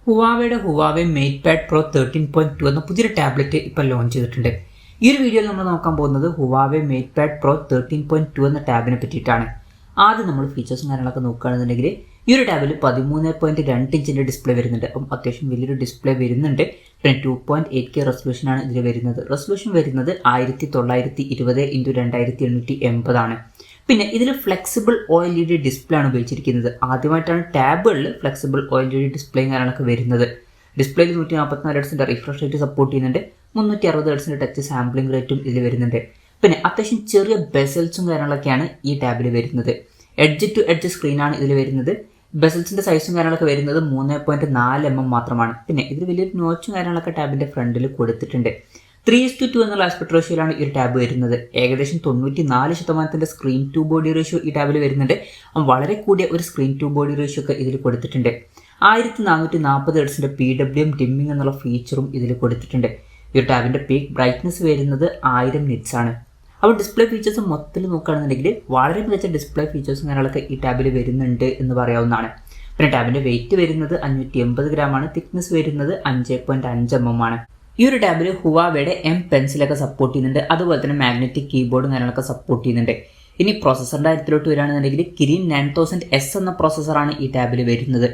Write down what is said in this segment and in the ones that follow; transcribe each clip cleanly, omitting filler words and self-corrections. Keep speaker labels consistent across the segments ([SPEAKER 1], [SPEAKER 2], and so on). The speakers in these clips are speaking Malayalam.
[SPEAKER 1] Huawei Matepad Pro 13.2 എന്ന പുതിയൊരു ടാബ്ലറ്റ് ഇപ്പോൾ ലോഞ്ച് ചെയ്തിട്ടുണ്ട്. ഈ ഒരു വീഡിയോയിൽ നമ്മൾ നോക്കാൻ പോകുന്നത് Huawei Matepad Pro 13.2 എന്ന ടാബിനെ പറ്റിയിട്ടാണ്. ആദ്യം നമ്മൾ ഫീച്ചേഴ്സും കാര്യങ്ങളൊക്കെ നോക്കുകയാണെന്നുണ്ടെങ്കിൽ ഈ ഒരു ടാബിൽ 13.2 ഇഞ്ചിൻ്റെ ഡിസ്പ്ലേ വരുന്നുണ്ട്. അപ്പം അത്യാവശ്യം വലിയൊരു ഡിസ്പ്ലേ വരുന്നുണ്ട്. പിന്നെ 2.8K റെസൊല്യൂഷനാണ് ഇതിൽ വരുന്നത്. റെസൊല്യൂഷൻ വരുന്നത് 1920x2880 ആണ്. പിന്നെ ഇതിൽ ഫ്ലെക്സിബിൾ OLED ഡിസ്പ്ലേ ആണ് ഉപയോഗിച്ചിരിക്കുന്നത്. ആദ്യമായിട്ടാണ് ടാബുകളിൽ ഫ്ലെക്സിബിൾ OLED ഡിസ്പ്ലേയും കാര്യങ്ങളൊക്കെ വരുന്നത്. ഡിസ്പ്ലേയിൽ 144 Hz റിഫ്രഷ് റേറ്റ് സപ്പോർട്ട് ചെയ്യുന്നുണ്ട്. 360 Hz ടച്ച് സാമ്പിളിംഗ് റേറ്റും ഇതിൽ വരുന്നുണ്ട്. പിന്നെ അത്യാവശ്യം ചെറിയ ബെസൽസും കാര്യങ്ങളൊക്കെയാണ് ഈ ടാബിൽ വരുന്നത്. എഡ്ജ് ടു എഡ്ജ് സ്ക്രീനാണ് ഇതിൽ വരുന്നത്. ബെസൽസിൻ്റെ സൈസും കാര്യങ്ങളൊക്കെ വരുന്നത് 3.4 mm മാത്രമാണ്. പിന്നെ ഇതിൽ വലിയൊരു നോച്ചും കാര്യങ്ങളൊക്കെ ടാബിൻ്റെ ഫ്രണ്ടിൽ കൊടുത്തിട്ടുണ്ട്. 3:2 എന്നുള്ള ആസ്പെക്ട് റേഷ്യോയിലാണ് ഈ ഒരു ടാബ് വരുന്നത്. ഏകദേശം 94% സ്ക്രീൻ ടു ബോഡി റേഷ്യോ ഈ ടാബിൽ വരുന്നുണ്ട്. വളരെ കൂടിയ ഒരു സ്ക്രീൻ ടു ബോഡി റേഷ്യോ ഒക്കെ ഇതിൽ കൊടുത്തിട്ടുണ്ട്. 1440 Hz PWM ഡിമ്മിങ് എന്നുള്ള ഫീച്ചറും ഇതിൽ കൊടുത്തിട്ടുണ്ട്. ഈ ഒരു ടാബിൻ്റെ പീക്ക് ബ്രൈറ്റ്നസ് വരുന്നത് 1000 nits ആണ്. അപ്പോൾ ഡിസ്പ്ലേ ഫീച്ചേഴ്സ് മൊത്തത്തിൽ നോക്കുകയാണെന്നുണ്ടെങ്കിൽ വളരെ മികച്ച ഡിസ്പ്ലേ ഫീച്ചേഴ്സും കാര്യങ്ങളൊക്കെ ഈ ടാബിൽ വരുന്നുണ്ട് എന്ന് പറയാവുന്നതാണ്. പിന്നെ ടാബിൻ്റെ വെയിറ്റ് വരുന്നത് 580 ഗ്രാമാണ്. തിക്നെസ് വരുന്നത് 5.5 mm ആണ്. ഈ ഒരു ടാബിൽ ഹുവാവയുടെ M പെൻസിലൊക്കെ സപ്പോർട്ട് ചെയ്യുന്നുണ്ട്. അതുപോലെ തന്നെ മാഗ്നറ്റിക് കീബോർഡും കാര്യങ്ങളൊക്കെ സപ്പോർട്ട് ചെയ്യുന്നുണ്ട്. ഇനി പ്രോസസ്സറിൻ്റെ കാര്യത്തിലോട്ട് വരികയാണെന്നുണ്ടെങ്കിൽ കിരിൻ 9000S എന്ന പ്രോസസ്സറാണ് ഈ ടാബിൽ വരുന്നത്.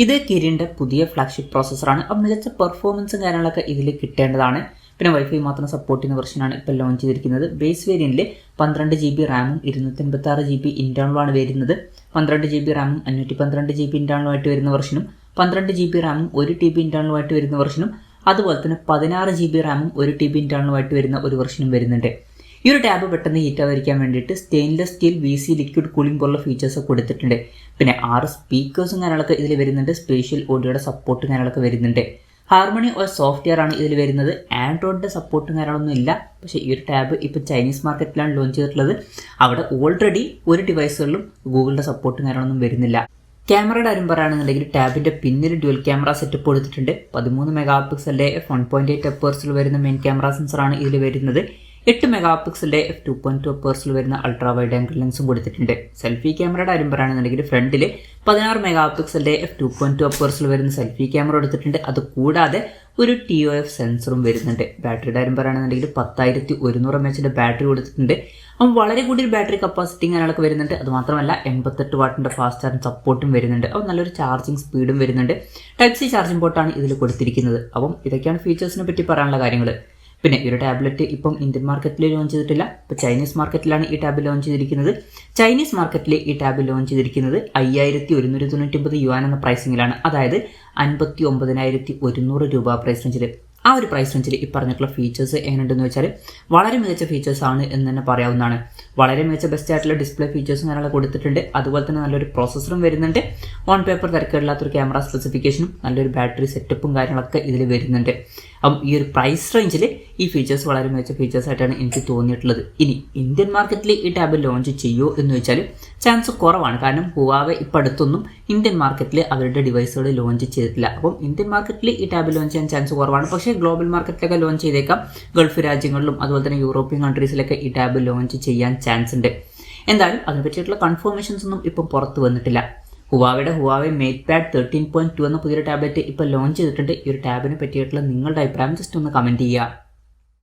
[SPEAKER 1] ഇത് കിരിൻ്റെ പുതിയ ഫ്ലാഗ്ഷിപ്പ് പ്രോസസ്സറാണ്. അപ്പോൾ മികച്ച പെർഫോമൻസും കാര്യങ്ങളൊക്കെ ഇതിൽ കിട്ടേണ്ടതാണ്. പിന്നെ വൈഫൈ മാത്രം സപ്പോർട്ട് ചെയ്യുന്ന വെർഷനാണ് ഇപ്പോൾ ലോഞ്ച് ചെയ്തിരിക്കുന്നത്. ബേസ് വേരിയൻറ്റിൽ 12 GB റാമും 256 GB ഇൻറ്റേർണലുമാണ് വരുന്നത്. 12 GB റാമും 512 GB ഇൻറ്റേർണലുമായിട്ട് വരുന്ന വെർഷനും 12 GB റാമും 1 TB ഇൻറ്റേർണലുമായിട്ട് വരുന്ന വെർഷനും അതുപോലെ തന്നെ 16 GB റാമും 1 TB ഇൻറ്റേർണലുമായിട്ട് വരുന്ന ഒരു വെർഷനും വരുന്നുണ്ട്. ഈ ഒരു ടാബ് പെട്ടെന്ന് ഹീറ്റ് ആവാതിരിക്കാൻ വേണ്ടിയിട്ട് stainless steel VC liquid cooling പോലുള്ള ഫീച്ചേഴ്സ് കൊടുത്തിട്ടുണ്ട്. പിന്നെ 6 സ്പീക്കേഴ്സും കാര്യങ്ങളൊക്കെ ഇതിൽ വരുന്നുണ്ട്. സ്പേഷ്യൽ ഓഡിയോയുടെ സപ്പോർട്ടും കാര്യങ്ങളൊക്കെ വരുന്നുണ്ട്. ഹാർമണി OS സോഫ്റ്റ്വെയർ ആണ് ഇതിൽ വരുന്നത്. ആൻഡ്രോയിഡിൻ്റെ സപ്പോർട്ടും കാര്യങ്ങളൊന്നും ഇല്ല. പക്ഷേ ഈ ഒരു ടാബ് ഇപ്പോൾ ചൈനീസ് മാർക്കറ്റിലാണ് ലോഞ്ച് ചെയ്തിട്ടുള്ളത്. അവിടെ ഓൾറെഡി ഒരു ഡിവൈസുകളിലും ഗൂഗിളിൻ്റെ സപ്പോർട്ടും കാര്യങ്ങളൊന്നും വരുന്നില്ല. ക്യാമറയുടെ കാര്യം പറയുകയാണെന്നുണ്ടെങ്കിൽ ടാബിൻ്റെ പിന്നിൽ ഡ്യുവൽ ക്യാമറ സെറ്റപ്പ് കൊടുത്തിട്ടുണ്ട്. 13 MP f1.8 അപ്പേഴ്സിൽ വരുന്ന മെയിൻ ക്യാമറ സെൻസറാണ് ഇതിൽ വരുന്നത്. 8 MP f2.2 അപ്പേഴ്സിൽ വരുന്ന അൾട്രാ വൈഡ് ആംഗിൾ ലെൻസും കൊടുത്തിട്ടുണ്ട്. സെൽഫി ക്യാമറയുടെ കാര്യം പറയുകയാണെന്നുണ്ടെങ്കിൽ ഫ്രണ്ടിൽ 16 MP f2.2 അപ്പേഴ്സിൽ വരുന്ന സെൽഫി ക്യാമറ കൊടുത്തിട്ടുണ്ട്. അതുകൂടാതെ ഒരു TOF സെൻസറും വരുന്നുണ്ട്. ബാറ്ററിയുടെ കാര്യം പറയുകയാണെന്നുണ്ടെങ്കിൽ 10100 mAh ബാറ്ററി കൊടുത്തിട്ടുണ്ട്. അപ്പം വളരെ കൂടിയൊരു ബാറ്ററി കപ്പാസിറ്റി അങ്ങനെയൊക്കെ വരുന്നുണ്ട്. അതുമാത്രമല്ല 88 വാട്ടിൻ്റെ ഫാസ്റ്റ് ചാർജിങ് സപ്പോർട്ടും വരുന്നുണ്ട്. അപ്പം നല്ലൊരു ചാർജിങ് സ്പീഡും വരുന്നുണ്ട്. Type-C ചാർജിംഗ് പോർട്ടാണ് ഇതിൽ കൊടുത്തിരിക്കുന്നത്. അപ്പം ഇതൊക്കെയാണ് ഫീച്ചേഴ്സിനെ പറ്റി പറയാനുള്ള കാര്യങ്ങൾ. പിന്നെ ഈ ഒരു ടാബ്ലറ്റ് ഇപ്പം ഇന്ത്യൻ മാർക്കറ്റിൽ ലോഞ്ച് ചെയ്തിട്ടില്ല. ഇപ്പോൾ ചൈനീസ് മാർക്കറ്റിലാണ് ഈ ടാബ് ലോഞ്ച് ചെയ്തിരിക്കുന്നത്. ചൈനീസ് മാർക്കറ്റിൽ ഈ ടാബ് ലോഞ്ച് ചെയ്തിരിക്കുന്നത് 5199 യുവാൻ എന്ന പ്രൈസിങ്ങിലാണ്. അതായത് 59,100 രൂപ പ്രൈസ് റേഞ്ചിൽ. ആ ഒരു പ്രൈസ് റേഞ്ചിൽ ഈ പറഞ്ഞിട്ടുള്ള ഫീച്ചേഴ്സ് എങ്ങനെയുണ്ടെന്ന് വെച്ചാൽ വളരെ മികച്ച ഫീച്ചേഴ്സാണ് എന്ന് തന്നെ പറയാവുന്നതാണ്. വളരെ മികച്ച ബെസ്റ്റ് ആയിട്ടുള്ള ഡിസ്പ്ലേ ഫീച്ചേഴ്സും കാര്യങ്ങളൊക്കെ കൊടുത്തിട്ടുണ്ട്. അതുപോലെ തന്നെ നല്ലൊരു പ്രോസസ്സറും വരുന്നുണ്ട്. ഓൺ പേപ്പർ തിരക്കില്ലാത്തൊരു ക്യാമറ സ്പെസിഫിക്കേഷനും നല്ലൊരു ബാറ്ററി സെറ്റപ്പും കാര്യങ്ങളൊക്കെ ഇതിൽ വരുന്നുണ്ട്. അപ്പം ഈ ഒരു പ്രൈസ് റേഞ്ചിൽ ഈ ഫീച്ചേഴ്സ് വളരെ മികച്ച ഫീച്ചേഴ്സായിട്ടാണ് എനിക്ക് തോന്നിയിട്ടുള്ളത്. ഇനി ഇന്ത്യൻ മാർക്കറ്റിൽ ഈ ടാബ് ലോഞ്ച് ചെയ്യുമോ എന്ന് വെച്ചാൽ ചാൻസ് കുറവാണ്. കാരണം ഹുവാവെ ഇപ്പോൾ അടുത്തൊന്നും ഇന്ത്യൻ മാർക്കറ്റിൽ അവരുടെ ഡിവൈസുകൾ ലോഞ്ച് ചെയ്തിട്ടില്ല. അപ്പം ഇന്ത്യൻ മാർക്കറ്റിൽ ഈ ടാബ് ലോഞ്ച് ചെയ്യാൻ ചാൻസ് കുറവാണ്. പക്ഷേ ഗ്ലോബൽ മാർക്കറ്റിലൊക്കെ ലോഞ്ച് ചെയ്തേക്കാം. ഗൾഫ് രാജ്യങ്ങളിലും അതുപോലെ തന്നെ യൂറോപ്യൻ കൺട്രീസിലൊക്കെ ഈ ടാബ് ലോഞ്ച് ചെയ്യാൻ ചാൻസ് ഉണ്ട്. എന്തായാലും അതിനെ പറ്റിയിട്ടുള്ള കൺഫർമേഷൻസ് ഒന്നും ഇപ്പം പുറത്ത് വന്നിട്ടില്ല. Huawei Matepad 13.2 എന്ന പുതിയൊരു ടാബ്ലറ്റ് ഇപ്പോൾ ലോഞ്ച് ചെയ്തിട്ടുണ്ട്. ഈ ഒരു ടാബിനെ പറ്റിയിട്ടുള്ള നിങ്ങളുടെ അഭിപ്രായം ജസ്റ്റ് ഒന്ന് കമൻറ്റ് ചെയ്യുക.